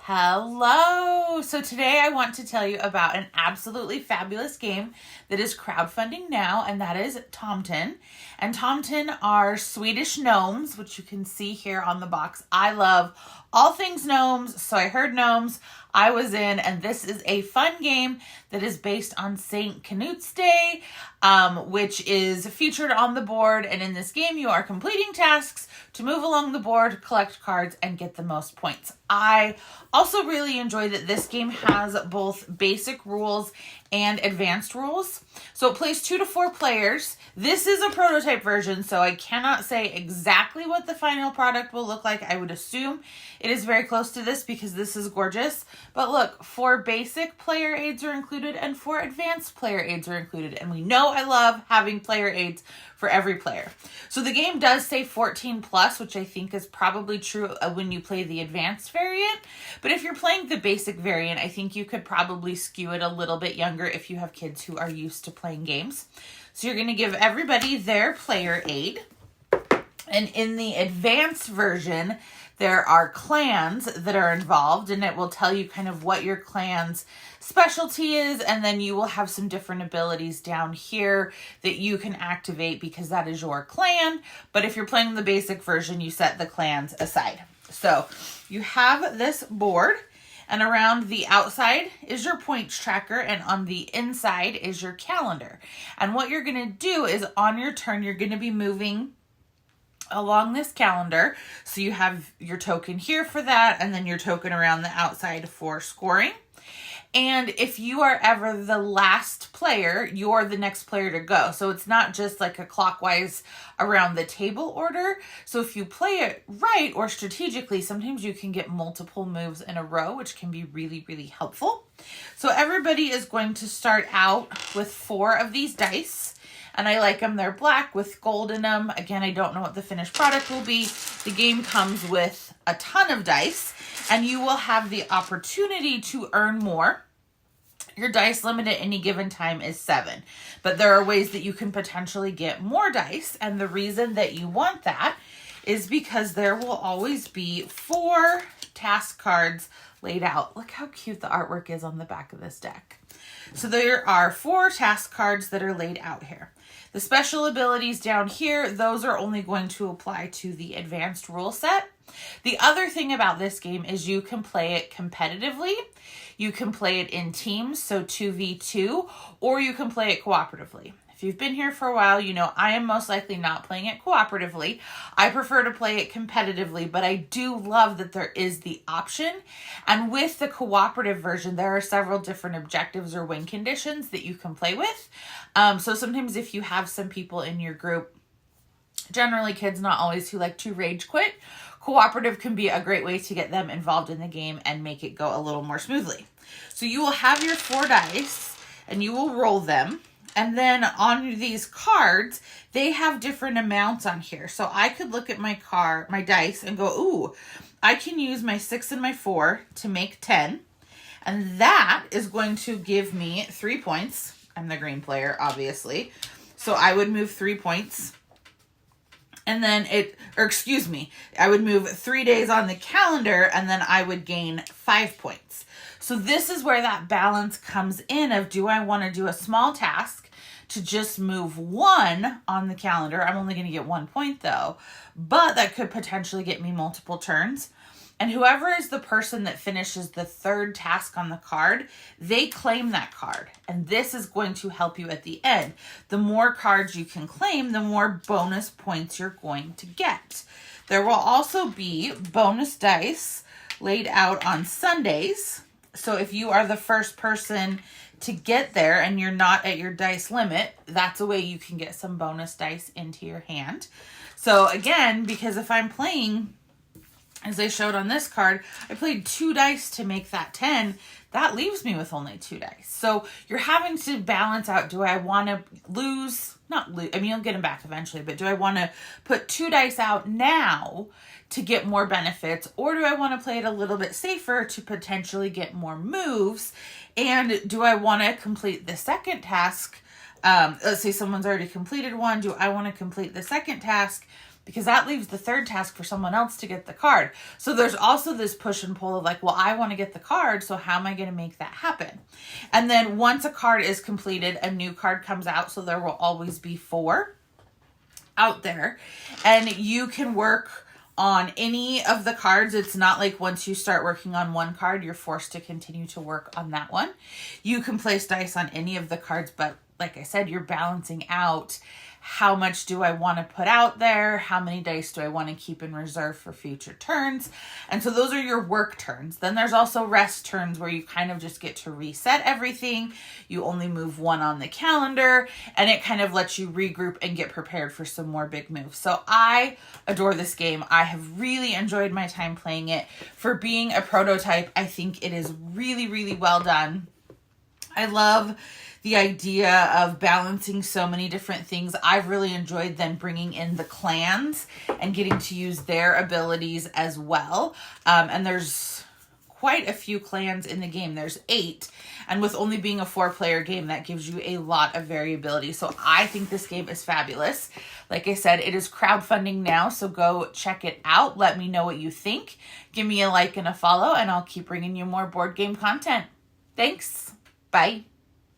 Hello! So today I want to tell you about an absolutely fabulous game that is crowdfunding now, and that is Tomten. And Tomten are Swedish gnomes, which you can see here on the box. I love all things gnomes, so I heard gnomes, I was in, and this is a fun game that is based on St. Canute's Day, which is featured on the board. And in this game, you are completing tasks to move along the board, collect cards, and get the most points. I also really enjoy that this game has both basic rules and advanced rules. So it plays 2 to 4 players. This is a prototype version, so I cannot say exactly what the final product will look like. I would assume it is very close to this because this is gorgeous. But look, 4 basic player aids are included and 4 advanced player aids are included. And we know I love having player aids for every player. So the game does say 14 plus, which I think is probably true when you play the advanced variant. But if you're playing the basic variant, I think you could probably skew it a little bit younger if you have kids who are used to playing games. So you're going to give everybody their player aid. And in the advanced version, there are clans that are involved, and it will tell you kind of what your clan's specialty is, and then you will have some different abilities down here that you can activate because that is your clan. But if you're playing the basic version, you set the clans aside. So you have this board, and around the outside is your points tracker, and on the inside is your calendar. And what you're going to do is on your turn, you're going to be moving along this calendar. So you have your token here for that, and then your token around the outside for scoring. And if you are ever the last player, you're the next player to go. So it's not just like a clockwise around the table order. So if you play it right or strategically, sometimes you can get multiple moves in a row, which can be really, really helpful. So everybody is going to start out with 4 of these dice. And I like them. They're black with gold in them. Again, I don't know what the finished product will be. The game comes with a ton of dice, and you will have the opportunity to earn more. Your dice limit at any given time is 7, but there are ways that you can potentially get more dice. And the reason that you want that is because there will always be 4 task cards laid out. Look how cute the artwork is on the back of this deck. So there are 4 task cards that are laid out here. The special abilities down here, those are only going to apply to the advanced rule set. The other thing about this game is you can play it competitively. You can play it in teams, so 2v2, or you can play it cooperatively. If you've been here for a while, you know I am most likely not playing it cooperatively. I prefer to play it competitively, but I do love that there is the option. And with the cooperative version, there are several different objectives or win conditions that you can play with. So sometimes if you have some people in your group, generally kids, not always, who like to rage quit, cooperative can be a great way to get them involved in the game and make it go a little more smoothly. So you will have your 4 dice and you will roll them. And then on these cards, they have different amounts on here. So I could look at my dice and go, ooh, I can use my 6 and my 4 to make 10. And that is going to give me 3 points. I'm the green player, obviously. So I would move 3 points. And then I would move 3 days on the calendar, and then I would gain 5 points. So this is where that balance comes in of, do I want to do a small task to just move 1 on the calendar? I'm only going to get 1 point though, but that could potentially get me multiple turns. And whoever is the person that finishes the 3rd task on the card, they claim that card. And this is going to help you at the end. The more cards you can claim, the more bonus points you're going to get. There will also be bonus dice laid out on Sundays. So if you are the first person to get there and you're not at your dice limit, that's a way you can get some bonus dice into your hand. So again, because if I'm playing, as I showed on this card, I played 2 dice to make that 10. That leaves me with only 2 dice. So you're having to balance out, do I want to you'll get them back eventually, but do I want to put 2 dice out now to get more benefits, or do I want to play it a little bit safer to potentially get more moves? And do I want to complete the second task? Let's say someone's already completed one. Do I want to complete the second task because that leaves the third task for someone else to get the card. So there's also this push and pull of like, well, I want to get the card, so how am I going to make that happen? And then once a card is completed, a new card comes out, so there will always be 4 out there, and you can work on any of the cards. It's not like once you start working on one card, you're forced to continue to work on that one. You can place dice on any of the cards, but like I said, you're balancing out how much do I want to put out there? How many dice do I want to keep in reserve for future turns? And so those are your work turns. Then there's also rest turns where you kind of just get to reset everything. You only move 1 on the calendar, and it kind of lets you regroup and get prepared for some more big moves. So I adore this game. I have really enjoyed my time playing it. For being a prototype, I think it is really, really well done. I love the idea of balancing so many different things. I've really enjoyed then bringing in the clans and getting to use their abilities as well. And there's quite a few clans in the game. There's 8. And with only being a 4-player game, that gives you a lot of variability. So I think this game is fabulous. Like I said, it is crowdfunding now, so go check it out. Let me know what you think. Give me a like and a follow, and I'll keep bringing you more board game content. Thanks. Bye.